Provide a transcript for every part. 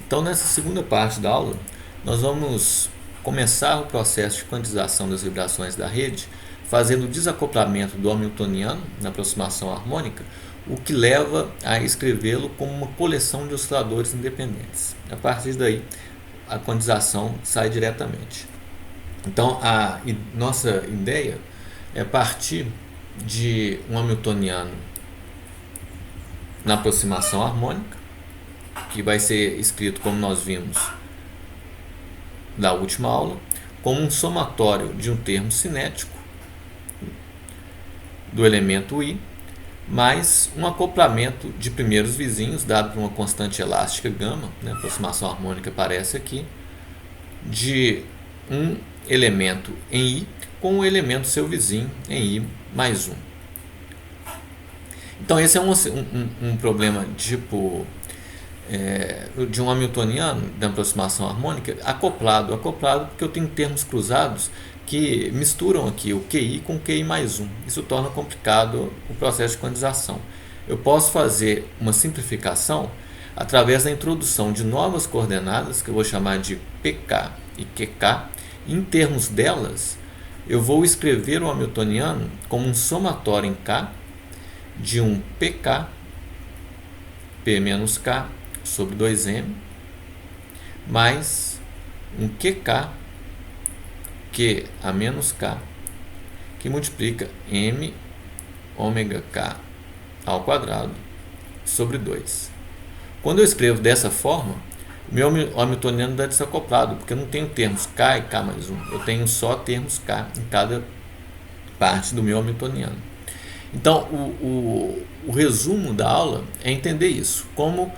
Então, nessa segunda parte da aula, nós vamos começar o processo de quantização das vibrações da rede, fazendo o desacoplamento do hamiltoniano na aproximação harmônica, o que leva a escrevê-lo como uma coleção de osciladores independentes. A partir daí, a quantização sai diretamente. Então, a nossa ideia é partir de um hamiltoniano na aproximação harmônica, que vai ser escrito, como nós vimos na última aula, como um somatório de um termo cinético do elemento I, mais um acoplamento de primeiros vizinhos, dado por uma constante elástica gama, né? A aproximação harmônica aparece aqui, de um elemento em I com o elemento seu vizinho em I mais 1. Então, esse é um problema tipo de um hamiltoniano da aproximação harmônica acoplado porque eu tenho termos cruzados que misturam aqui o QI com o QI mais 1. Isso torna complicado o processo de quantização. Eu posso fazer uma simplificação através da introdução de novas coordenadas, que eu vou chamar de PK e QK. Em termos delas, eu vou escrever o hamiltoniano como um somatório em K de um PK, P menos K, sobre 2M, mais um QK, Q a menos K, que multiplica M ômega K ao quadrado sobre 2. Quando eu escrevo dessa forma, meu hamiltoniano dá desacoplado, porque eu não tenho termos K e K mais 1, eu tenho só termos K em cada parte do meu hamiltoniano. Então, o resumo da aula é entender isso, como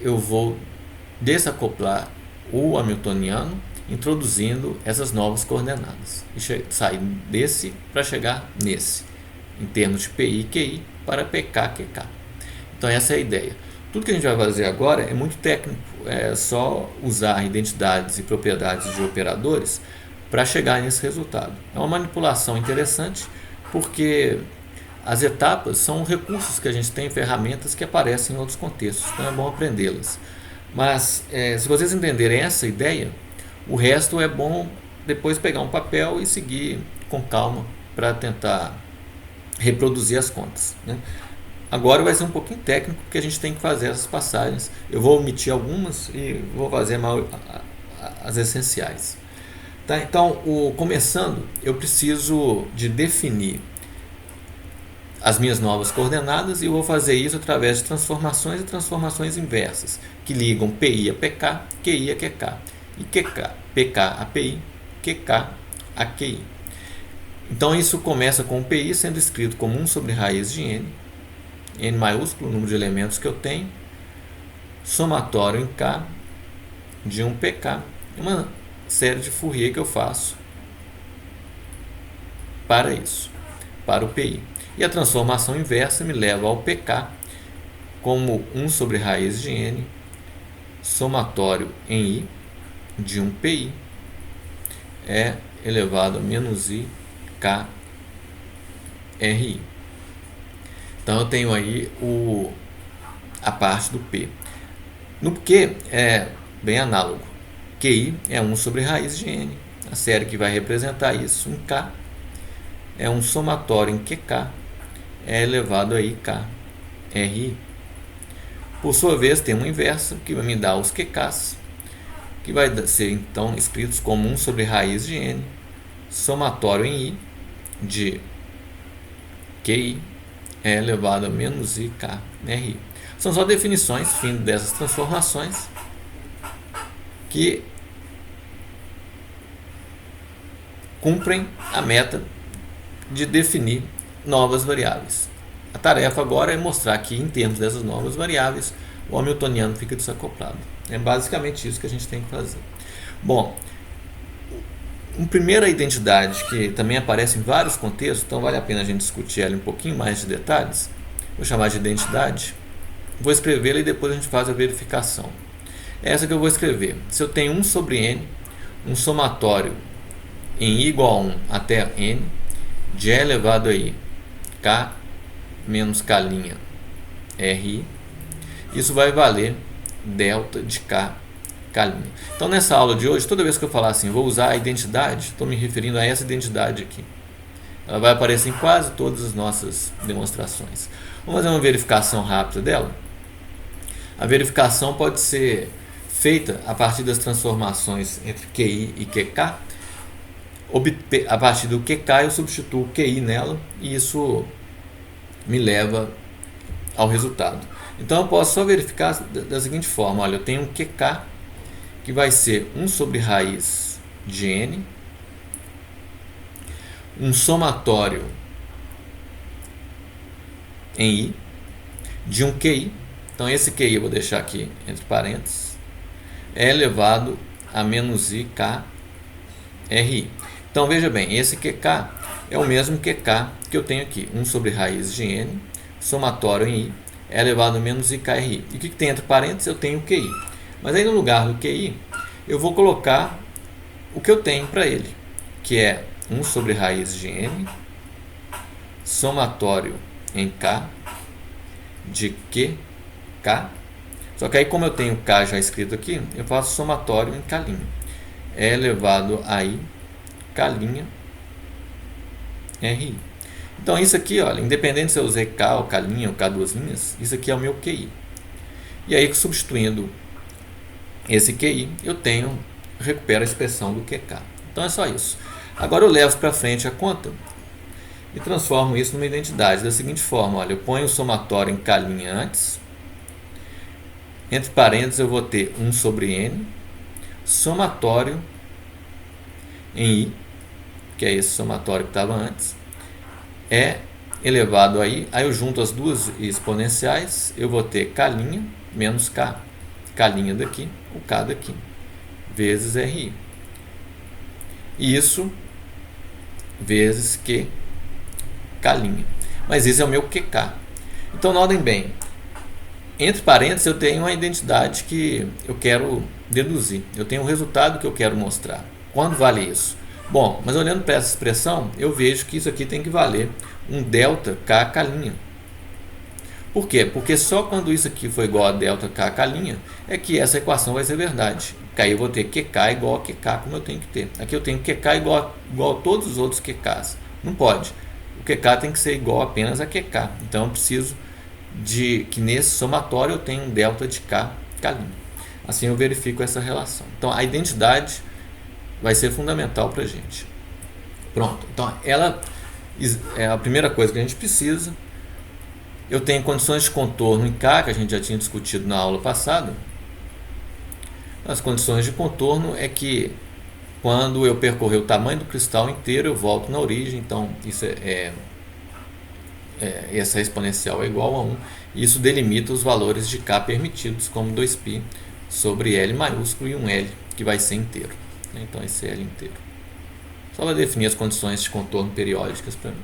eu vou desacoplar o hamiltoniano introduzindo essas novas coordenadas e sair desse para chegar nesse, em termos de PI e QI para PK e QK. Então, essa é a ideia. Tudo que a gente vai fazer agora é muito técnico, é só usar identidades e propriedades de operadores para chegar nesse resultado. É uma manipulação interessante porque as etapas são recursos que a gente tem, ferramentas que aparecem em outros contextos, então é bom aprendê-las. Mas se vocês entenderem essa ideia, o resto é bom depois pegar um papel e seguir com calma para tentar reproduzir as contas, né? Agora vai ser um pouquinho técnico, porque a gente tem que fazer essas passagens. Eu vou omitir algumas e vou fazer as essenciais. Tá? Então, começando, eu preciso de definir as minhas novas coordenadas e eu vou fazer isso através de transformações e transformações inversas, que ligam PI a PK, QI a QK, e PK a PI, QK a QI. Então, isso começa com o PI sendo escrito como 1 sobre raiz de N maiúsculo, o número de elementos que eu tenho, somatório em K de um PK, uma série de Fourier que eu faço para isso, para o PI. E a transformação inversa me leva ao PK como 1 sobre raiz de N, somatório em I de um PI é elevado a menos I K RI. Então eu tenho aí a parte do P. No Q é bem análogo. QI é 1 sobre raiz de N. A série que vai representar isso em K é um somatório em QK é elevado a IK RI. Por sua vez, tem uma inversa que vai me dar os QKs, que vai ser então escritos como 1 sobre raiz de N, somatório em I de QI é elevado a menos IK RI. São só definições, fim dessas transformações, que cumprem a meta de definir novas variáveis. A tarefa agora é mostrar que, em termos dessas novas variáveis, o hamiltoniano fica desacoplado. É basicamente isso que a gente tem que fazer. Bom, uma primeira identidade que também aparece em vários contextos, então vale a pena a gente discutir ela em um pouquinho mais de detalhes. Vou chamar de identidade. Vou escrevê-la e depois a gente faz a verificação. É essa que eu vou escrever. Se eu tenho 1 sobre N, um somatório em I igual a 1 até N, de E elevado a I, K menos K' RI, isso vai valer delta de K, K'. Então, nessa aula de hoje, toda vez que eu falar assim, vou usar a identidade, estou me referindo a essa identidade aqui. Ela vai aparecer em quase todas as nossas demonstrações. Vamos fazer uma verificação rápida dela? A verificação pode ser feita a partir das transformações entre QI e QK. A partir do QK eu substituo o QI nela e isso me leva ao resultado. Então eu posso só verificar da seguinte forma, olha, eu tenho um QK que vai ser 1 sobre raiz de N, um somatório em I de um QI, então esse QI eu vou deixar aqui entre parênteses, é elevado a menos IK RI. Então veja bem, esse QK é o mesmo QK que eu tenho aqui, 1 sobre raiz de N, somatório em I, é elevado a menos IKRI. E o que tem entre parênteses? Eu tenho o QI. Mas aí no lugar do QI, eu vou colocar o que eu tenho para ele, que é 1 sobre raiz de N, somatório em K, de QK. Só que aí, como eu tenho K já escrito aqui, eu faço somatório em K'. É elevado a I, K' RI. Então, isso aqui, olha, independente se eu usei K ou K' ou K duas linhas, isso aqui é o meu QI. E aí, substituindo esse QI, eu recupero a expressão do QK. Então, é só isso. Agora, eu levo para frente a conta e transformo isso numa identidade da seguinte forma. Olha, eu ponho o somatório em K' antes. Entre parênteses, eu vou ter 1 sobre N, somatório em I, que é esse somatório que estava antes, é elevado a I, aí eu junto as duas exponenciais, eu vou ter K' menos K, K' daqui, o K daqui, vezes RI. Isso vezes QK'. Mas esse é o meu QK. Então, notem bem, entre parênteses eu tenho uma identidade que eu quero deduzir, eu tenho um resultado que eu quero mostrar. Quando vale isso? Bom, mas olhando para essa expressão, eu vejo que isso aqui tem que valer um delta KK'. Por quê? Porque só quando isso aqui for igual a delta KK' é que essa equação vai ser verdade. Aí eu vou ter QK igual a QK, como eu tenho que ter. Aqui eu tenho QK igual a todos os outros QKs. Não pode. O QK tem que ser igual apenas a QK. Então eu preciso de que nesse somatório eu tenha um delta de K'. Assim eu verifico essa relação. Então a identidade vai ser fundamental para a gente. Pronto. Então ela é a primeira coisa que a gente precisa. Eu tenho condições de contorno em K, que a gente já tinha discutido na aula passada. As condições de contorno é que quando eu percorrer o tamanho do cristal inteiro, eu volto na origem. Então isso essa exponencial é igual a 1. E isso delimita os valores de K permitidos, como 2π sobre L maiúsculo e um L, que vai ser inteiro. Então esse L inteiro. Só vai definir as condições de contorno periódicas para mim.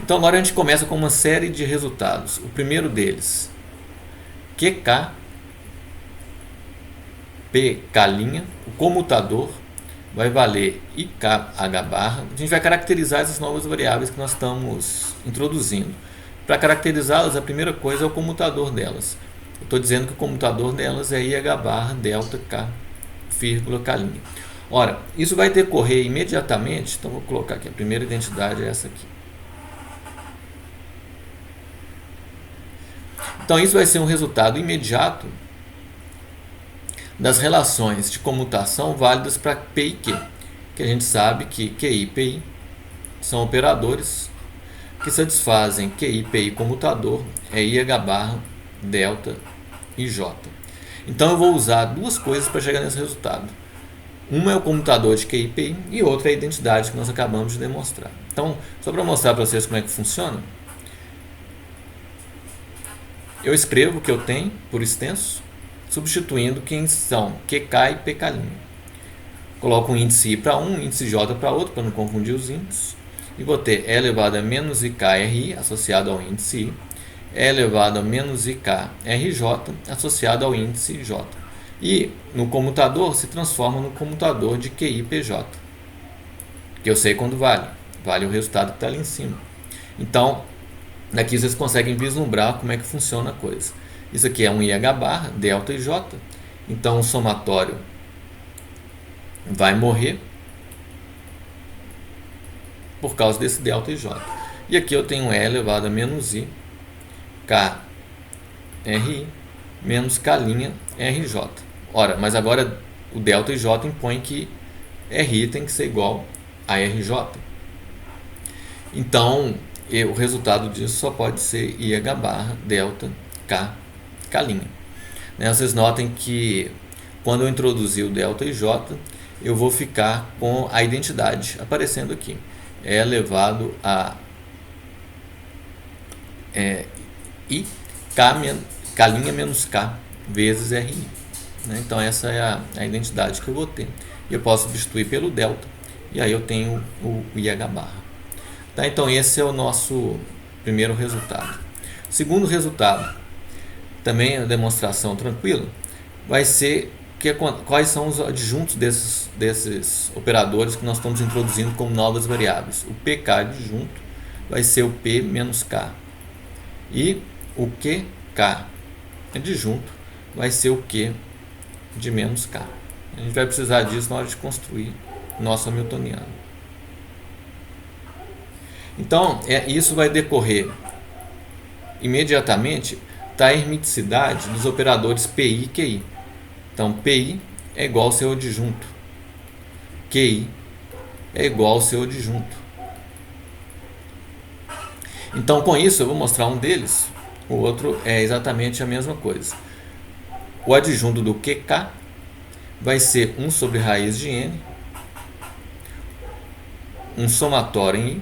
Então agora a gente começa com uma série de resultados. O primeiro deles, QK, PK', o comutador vai valer IKH barra. A gente vai caracterizar essas novas variáveis que nós estamos introduzindo. Para caracterizá-las, a primeira coisa é o comutador delas. Eu estou dizendo que o comutador delas é IH barra delta K, vírgula K'. Ora, isso vai decorrer imediatamente, então vou colocar aqui, a primeira identidade é essa aqui. Então isso vai ser um resultado imediato das relações de comutação válidas para P e Q, que a gente sabe que QI e PI são operadores que satisfazem QI, PI comutador, é IH barra delta e J. Então eu vou usar duas coisas para chegar nesse resultado. Uma é o comutador de QI e PI e outra é a identidade que nós acabamos de demonstrar. Então, só para mostrar para vocês como é que funciona, eu escrevo o que eu tenho por extenso, substituindo quem são QK e PK'. Coloco um índice I para um, índice J para outro, para não confundir os índices. E vou ter E elevado a menos IKRI associado ao índice I, E elevado a menos IKRJ associado ao índice J. E no comutador se transforma no comutador de QI-PJ, que eu sei quando vale. Vale o resultado que está ali em cima. Então, daqui vocês conseguem vislumbrar como é que funciona a coisa. Isso aqui é um IH barra, delta e J. Então o somatório vai morrer por causa desse delta ij. E aqui eu tenho E elevado a menos I, K, RI, menos K' RJ. Ora, mas agora o delta ij impõe que RI tem que ser igual a RJ. Então, o resultado disso só pode ser IH barra delta K, K'. Vocês notem que quando eu introduzir o delta ij, eu vou ficar com a identidade aparecendo aqui. E elevado a I, K' menos K vezes RI. Então essa é a identidade que eu vou ter. Eu posso substituir pelo delta, e aí eu tenho o IH barra. Tá? Então esse é o nosso primeiro resultado. O segundo resultado, também é uma demonstração tranquila, vai ser quais são os adjuntos desses operadores que nós estamos introduzindo como novas variáveis. O PK adjunto vai ser o P menos K. E o QK adjunto vai ser o Q de menos K. A gente vai precisar disso na hora de construir o nosso hamiltoniano. Então, isso vai decorrer imediatamente da hermiticidade dos operadores PI e QI. Então, PI é igual ao seu adjunto. QI é igual ao seu adjunto. Então, com isso, eu vou mostrar um deles. O outro é exatamente a mesma coisa. O adjunto do QK vai ser 1 sobre raiz de N, um somatório em I,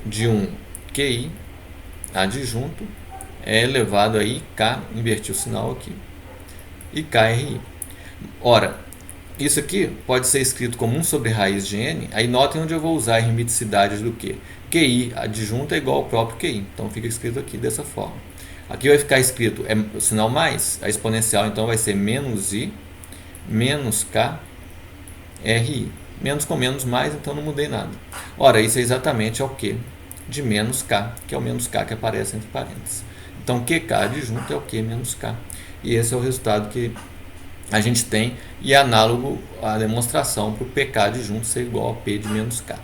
de um QI adjunto, é elevado a IK, inverti o sinal aqui, e KRI. Ora, isso aqui pode ser escrito como 1 sobre raiz de N, aí notem onde eu vou usar a hermiticidade do Q. QI adjunto é igual ao próprio QI, então fica escrito aqui dessa forma. Aqui vai ficar escrito o sinal mais, a exponencial então vai ser menos I, menos K, RI. Menos com menos mais, então não mudei nada. Ora, isso é exatamente ao Q de menos K, que é o menos K que aparece entre parênteses. Então, QK adjunto é o Q menos K. E esse é o resultado que a gente tem, e é análogo à demonstração para o PK adjunto ser igual a P de menos K.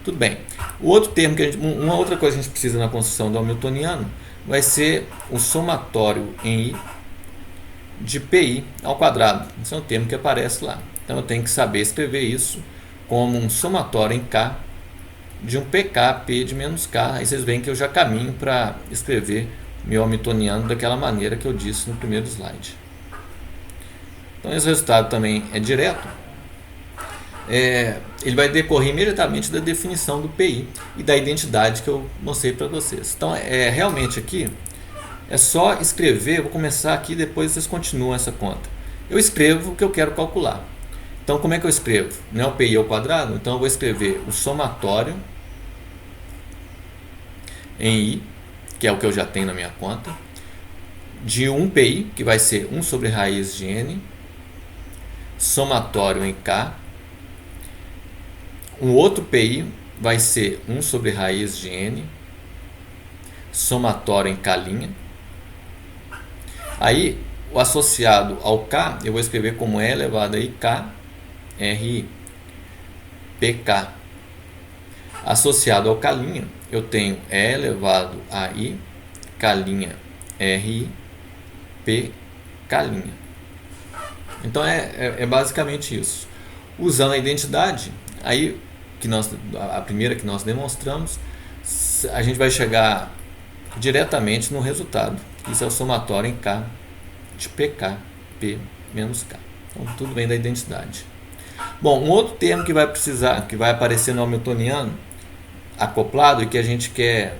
Tudo bem. O outro termo uma outra coisa que a gente precisa na construção do hamiltoniano vai ser o somatório em I de PI ao quadrado. Esse é um termo que aparece lá. Então eu tenho que saber escrever isso como um somatório em K de um PK P de menos K. Aí vocês veem que eu já caminho para escrever meu hamiltoniano daquela maneira que eu disse no primeiro slide. Então esse resultado também é direto. Ele vai decorrer imediatamente da definição do PI e da identidade que eu mostrei para vocês. Então realmente aqui é só escrever. Vou começar aqui, depois vocês continuam essa conta. Eu escrevo o que eu quero calcular. Então como é que eu escrevo? Não é o PI ao quadrado? Então eu vou escrever o somatório em I, que é o que eu já tenho na minha conta, de um PI, que vai ser 1 sobre raiz de N, somatório em K. Um outro PI vai ser 1 sobre raiz de N, somatório em K'. Aí, o associado ao K, eu vou escrever como E elevado a IK, RI, PK. Associado ao K', eu tenho E elevado a I, K', RI, PK'. Então, é basicamente isso. Usando a identidade, aí, a primeira que nós demonstramos, a gente vai chegar diretamente no resultado. Isso é o somatório em K de PK, P menos K. Então, tudo vem da identidade. Bom, um outro termo que vai aparecer no hamiltoniano acoplado e que a gente quer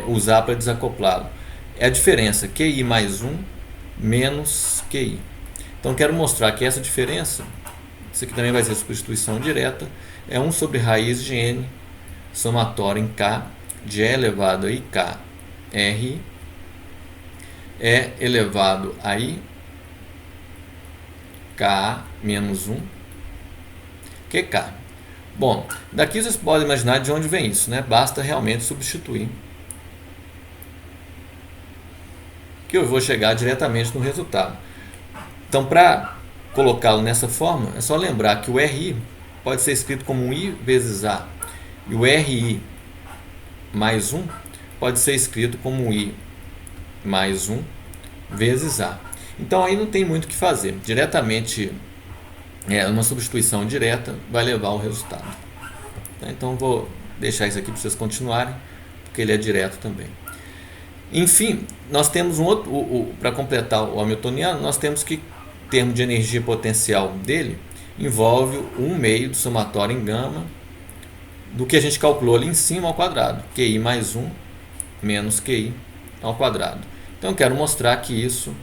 usar para desacoplá-lo é a diferença QI mais 1 menos QI. Então, quero mostrar que essa diferença, isso aqui também vai ser substituição direta, é 1 sobre raiz de N, somatório em K, de E elevado a IK, R, E elevado a I, K menos 1, QK. Bom, daqui vocês podem imaginar de onde vem isso, né? Basta realmente substituir que eu vou chegar diretamente no resultado. Então, para colocá-lo nessa forma, é só lembrar que o RI pode ser escrito como um I vezes A, e o RI mais 1 pode ser escrito como um I mais 1 vezes A. Então, aí não tem muito o que fazer. Diretamente, uma substituição direta vai levar ao resultado. Então, vou deixar isso aqui para vocês continuarem, porque ele é direto também. Enfim, nós temos um outro, para completar o hamiltoniano, nós temos que o termo de energia potencial dele envolve 1/2 do somatório em gama do que a gente calculou ali em cima ao quadrado, QI mais 1 menos QI ao quadrado. Então eu quero mostrar que isso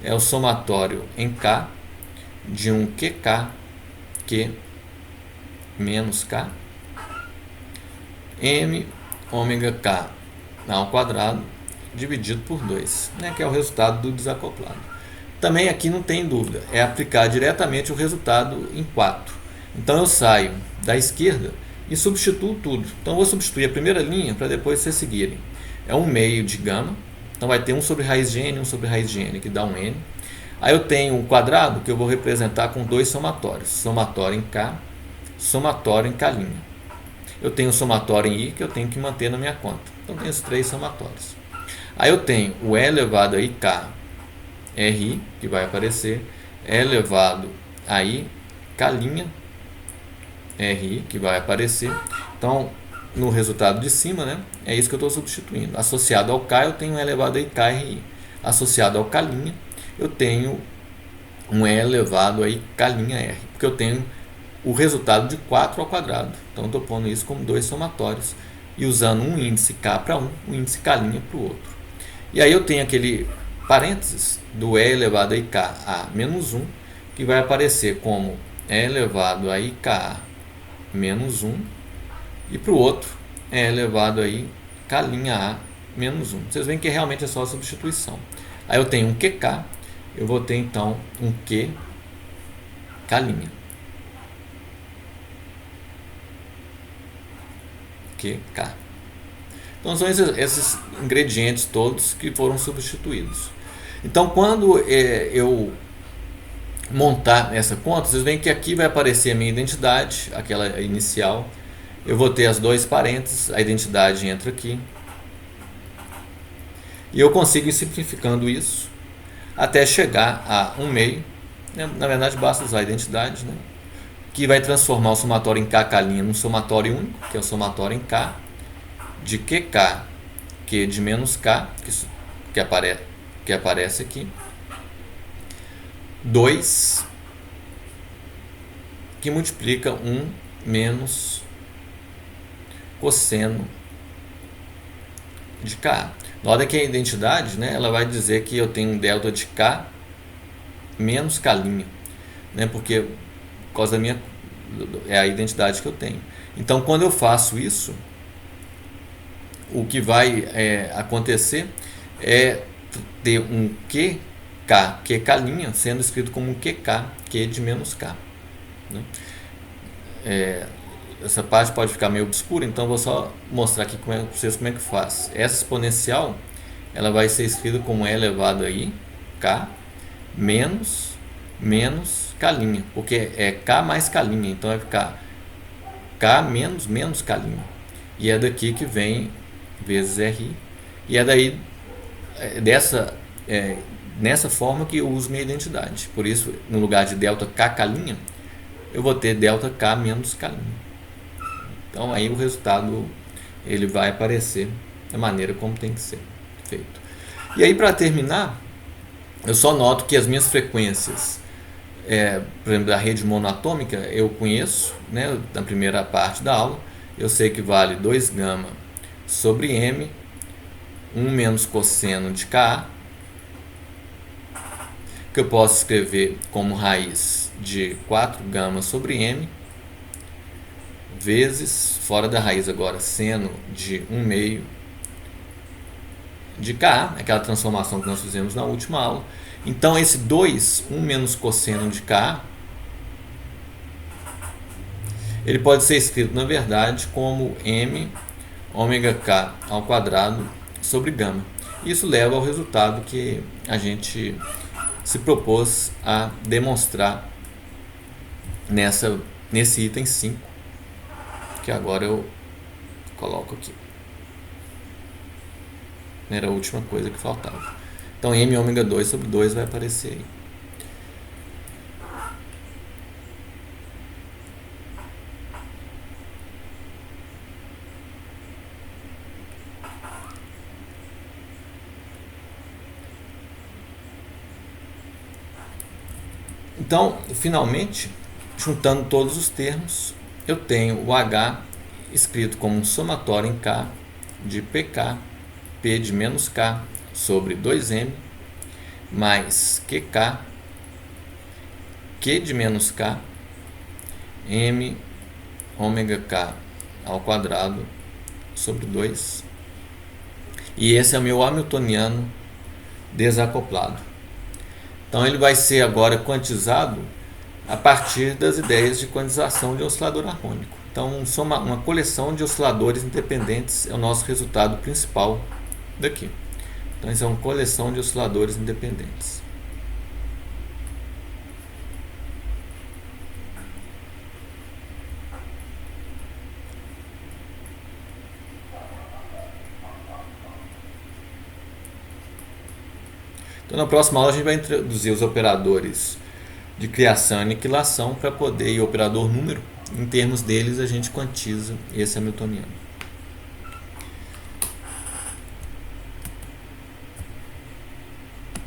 é o somatório em K de um QK, Q menos K, M ômega K ao quadrado dividido por 2, né, que é o resultado do desacoplado. Também aqui não tem dúvida, é aplicar diretamente o resultado em 4. Então eu saio da esquerda e substituo tudo. Então eu vou substituir a primeira linha para depois vocês seguirem. É 1/2 de gama, então vai ter 1 sobre raiz de n, 1 sobre raiz de n, que dá um n. Aí eu tenho um quadrado que eu vou representar com 2 somatórios, somatório em K, somatório em K'. Eu tenho um somatório em I que eu tenho que manter na minha conta. Então tem esses 3 somatórios. Aí eu tenho o E elevado a IK RI, que vai aparecer, E elevado a I K' RI, que vai aparecer. Então, no resultado de cima, né, é isso que eu estou substituindo. Associado ao K, eu tenho um E elevado a IK RI. Associado ao K', eu tenho um E elevado a IK' R, porque eu tenho o resultado de 4 ao quadrado. Então, eu estou pondo isso como 2 somatórios e usando um índice K para um índice K' para o outro. E aí eu tenho aquele parênteses do E elevado a IK a menos 1, que vai aparecer como E elevado a IK a menos 1, e para o outro E elevado a IK' a menos 1. Vocês veem que realmente é só a substituição. Aí eu tenho um QK, eu vou ter então um QK'. QK. Então são esses ingredientes todos que foram substituídos. Então quando eu montar essa conta, vocês veem que aqui vai aparecer a minha identidade, aquela inicial. Eu vou ter as 2 parênteses, a identidade entra aqui. E eu consigo ir simplificando isso até chegar a 1/2. Na verdade basta usar a identidade, né? Que vai transformar o somatório em K' num somatório único, que é o somatório em K de QK, Q de menos K, que aparece aqui, 2, que multiplica 1 menos cosseno de K. Na hora que a identidade, né, ela vai dizer que eu tenho um delta de K menos K', né, porque por causa da minha, é a identidade que eu tenho. Então, quando eu faço isso, o que vai acontecer é ter um QK, QK', sendo escrito como um QK, Q de menos K. Né? Essa parte pode ficar meio obscura, então vou só mostrar aqui para vocês como é que faz. Essa exponencial, ela vai ser escrita como E elevado a I, K, menos K', porque é K mais K', então vai ficar K menos K'. E é daqui que vem vezes RI. E é daí, nessa forma que eu uso minha identidade. Por isso, no lugar de delta KK', eu vou ter delta K menos K'. Então aí o resultado ele vai aparecer da maneira como tem que ser feito. E aí, para terminar, eu só noto que as minhas frequências, por exemplo, da rede monoatômica, eu conheço, né, na primeira parte da aula. Eu sei que vale 2 gama sobre M, 1 menos cosseno de Ka, que eu posso escrever como raiz de 4 gama sobre M, vezes, fora da raiz agora, seno de 1/2 de Ka, aquela transformação que nós fizemos na última aula. Então esse 2, 1 menos cosseno de Ka, ele pode ser escrito, na verdade, como M ômega K ao quadrado sobre gama. Isso leva ao resultado que a gente se propôs a demonstrar nesse item 5, que agora eu coloco aqui. Era a última coisa que faltava. Então, m ômega 2 sobre 2 vai aparecer aí. Então, finalmente, juntando todos os termos, eu tenho o H escrito como um somatório em K de PK, P de menos K sobre 2M, mais QK, Q de menos K, M ômega K ao quadrado sobre 2. E esse é o meu hamiltoniano desacoplado. Então ele vai ser agora quantizado a partir das ideias de quantização de oscilador harmônico. Então uma coleção de osciladores independentes é o nosso resultado principal daqui. Então isso é uma coleção de osciladores independentes. Então, na próxima aula a gente vai introduzir os operadores de criação e aniquilação para poder, e o operador número, em termos deles a gente quantiza esse hamiltoniano.